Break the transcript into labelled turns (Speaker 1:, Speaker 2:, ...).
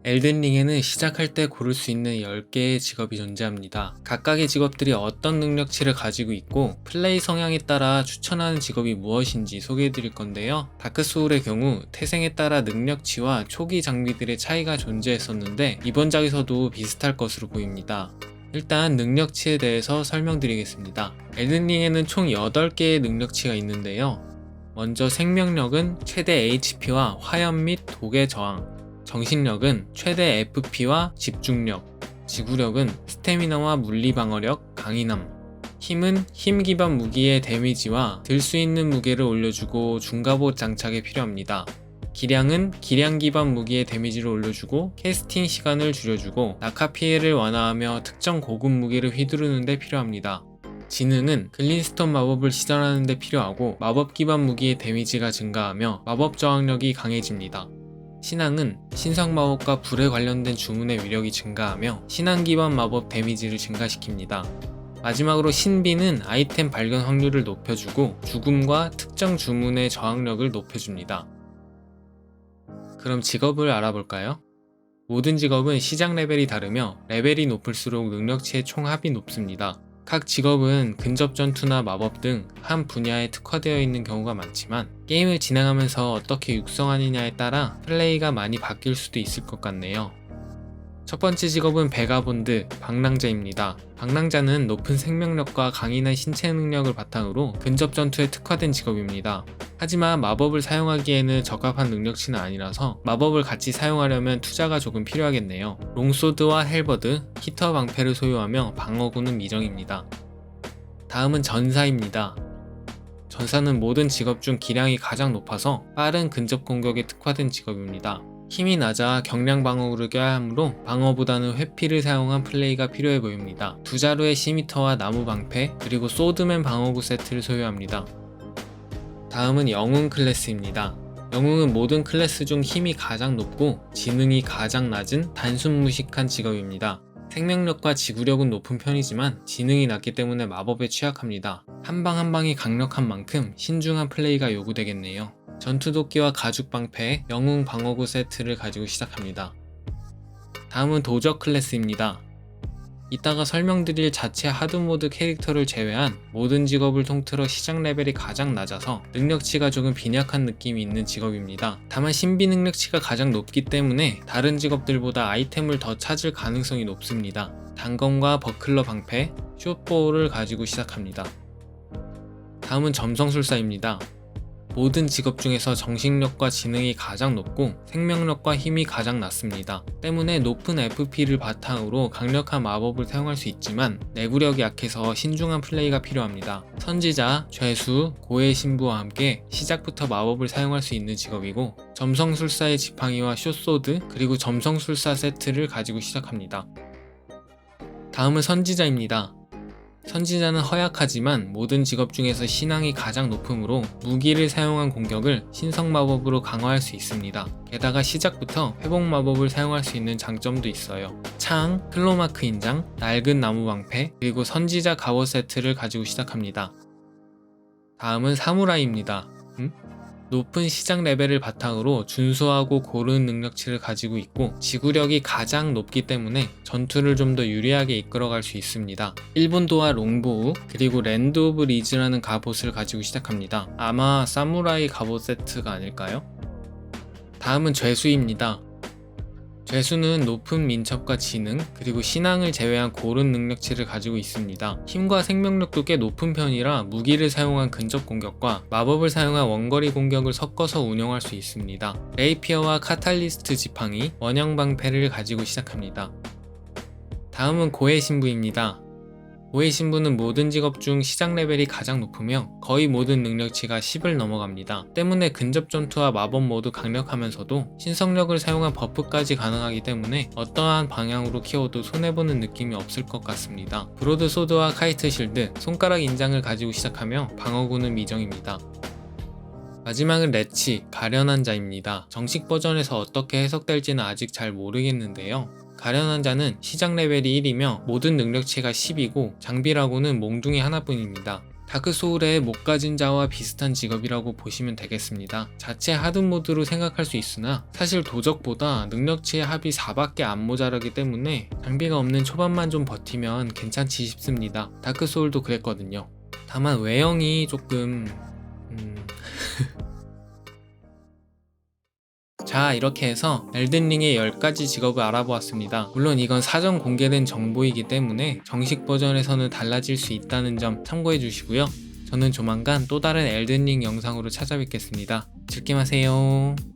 Speaker 1: 엘든링에는 시작할 때 고를 수 있는 10개의 직업이 존재합니다. 각각의 직업들이 어떤 능력치를 가지고 있고 플레이 성향에 따라 추천하는 직업이 무엇인지 소개해드릴 건데요. 다크소울의 경우 태생에 따라 능력치와 초기 장비들의 차이가 존재했었는데 이번 작에서도 비슷할 것으로 보입니다. 일단 능력치에 대해서 설명드리겠습니다. 엘든링에는 총 8개의 능력치가 있는데요. 먼저 생명력은 최대 HP와 화염 및 독의 저항, 정신력은 최대 FP와 집중력, 지구력은 스태미나와 물리방어력, 강인함, 힘은 힘 기반 무기의 데미지와 들 수 있는 무게를 올려주고 중갑옷 장착에 필요합니다. 기량은 기량 기반 무기의 데미지를 올려주고 캐스팅 시간을 줄여주고 낙하 피해를 완화하며 특정 고급 무기를 휘두르는 데 필요합니다. 지능은 글린스톤 마법을 시전하는 데 필요하고 마법 기반 무기의 데미지가 증가하며 마법 저항력이 강해집니다. 신앙은 신성 마법과 불에 관련된 주문의 위력이 증가하며 신앙 기반 마법 데미지를 증가시킵니다. 마지막으로 신비는 아이템 발견 확률을 높여주고 죽음과 특정 주문의 저항력을 높여줍니다. 그럼 직업을 알아볼까요? 모든 직업은 시작 레벨이 다르며 레벨이 높을수록 능력치의 총합이 높습니다. 각 직업은 근접 전투나 마법 등 한 분야에 특화되어 있는 경우가 많지만 게임을 진행하면서 어떻게 육성하느냐에 따라 플레이가 많이 바뀔 수도 있을 것 같네요. 첫 번째 직업은 베가본드, 방랑자입니다. 방랑자는 높은 생명력과 강인한 신체 능력을 바탕으로 근접 전투에 특화된 직업입니다. 하지만 마법을 사용하기에는 적합한 능력치는 아니라서 마법을 같이 사용하려면 투자가 조금 필요하겠네요. 롱소드와 헬버드, 히터 방패를 소유하며 방어구는 미정입니다. 다음은 전사입니다. 전사는 모든 직업 중 기량이 가장 높아서 빠른 근접 공격에 특화된 직업입니다. 힘이 낮아 경량 방어구를 껴야 하므로 방어보다는 회피를 사용한 플레이가 필요해 보입니다. 두 자루의 시미터와 나무 방패, 그리고 소드맨 방어구 세트를 소유합니다. 다음은 영웅 클래스입니다. 영웅은 모든 클래스 중 힘이 가장 높고 지능이 가장 낮은 단순 무식한 직업입니다. 생명력과 지구력은 높은 편이지만 지능이 낮기 때문에 마법에 취약합니다. 한 방 한 방이 강력한 만큼 신중한 플레이가 요구되겠네요. 전투도끼와 가죽방패, 영웅 방어구 세트를 가지고 시작합니다. 다음은 도적 클래스입니다. 이따가 설명드릴 자체 하드모드 캐릭터를 제외한 모든 직업을 통틀어 시작 레벨이 가장 낮아서 능력치가 조금 빈약한 느낌이 있는 직업입니다. 다만 신비 능력치가 가장 높기 때문에 다른 직업들보다 아이템을 더 찾을 가능성이 높습니다. 단검과 버클러 방패, 숏보우를 가지고 시작합니다. 다음은 점성술사입니다. 모든 직업 중에서 정신력과 지능이 가장 높고 생명력과 힘이 가장 낮습니다. 때문에 높은 FP를 바탕으로 강력한 마법을 사용할 수 있지만 내구력이 약해서 신중한 플레이가 필요합니다. 선지자, 죄수, 고해 신부와 함께 시작부터 마법을 사용할 수 있는 직업이고 점성술사의 지팡이와 숏소드 그리고 점성술사 세트를 가지고 시작합니다. 다음은 선지자입니다. 선지자는 허약하지만 모든 직업 중에서 신앙이 가장 높으므로 무기를 사용한 공격을 신성 마법으로 강화할 수 있습니다. 게다가 시작부터 회복 마법을 사용할 수 있는 장점도 있어요. 창, 클로마크 인장, 낡은 나무 방패, 그리고 선지자 갑옷 세트를 가지고 시작합니다. 다음은 사무라이입니다. 높은 시작 레벨을 바탕으로 준수하고 고른 능력치를 가지고 있고 지구력이 가장 높기 때문에 전투를 좀 더 유리하게 이끌어갈 수 있습니다. 일본도와 롱보우 그리고 랜드 오브 리즈라는 갑옷을 가지고 시작합니다. 아마 사무라이 갑옷 세트가 아닐까요? 다음은 죄수입니다. 죄수는 높은 민첩과 지능, 그리고 신앙을 제외한 고른 능력치를 가지고 있습니다. 힘과 생명력도 꽤 높은 편이라 무기를 사용한 근접 공격과 마법을 사용한 원거리 공격을 섞어서 운영할 수 있습니다. 레이피어와 카탈리스트 지팡이, 원형 방패를 가지고 시작합니다. 다음은 고해 신부입니다. 고해 신부는 모든 직업 중 시작 레벨이 가장 높으며 거의 모든 능력치가 10을 넘어갑니다. 때문에 근접 전투와 마법 모두 강력하면서도 신성력을 사용한 버프까지 가능하기 때문에 어떠한 방향으로 키워도 손해보는 느낌이 없을 것 같습니다. 브로드 소드와 카이트 실드, 손가락 인장을 가지고 시작하며 방어구는 미정입니다. 마지막은 레치, 가련한 자입니다. 정식 버전에서 어떻게 해석될지는 아직 잘 모르겠는데요. 가련한 자는 시작 레벨이 1이며 모든 능력치가 10이고 장비라고는 몽둥이 하나뿐입니다. 다크 소울의 못 가진 자와 비슷한 직업이라고 보시면 되겠습니다. 자체 하드 모드로 생각할 수 있으나 사실 도적보다 능력치의 합이 4밖에 안 모자라기 때문에 장비가 없는 초반만 좀 버티면 괜찮지 싶습니다. 다크 소울도 그랬거든요. 다만 외형이 조금 자, 이렇게 해서 엘든링의 10가지 직업을 알아보았습니다. 물론 이건 사전 공개된 정보이기 때문에 정식 버전에서는 달라질 수 있다는 점 참고해 주시고요. 저는 조만간 또 다른 엘든링 영상으로 찾아뵙겠습니다. 즐겜하세요.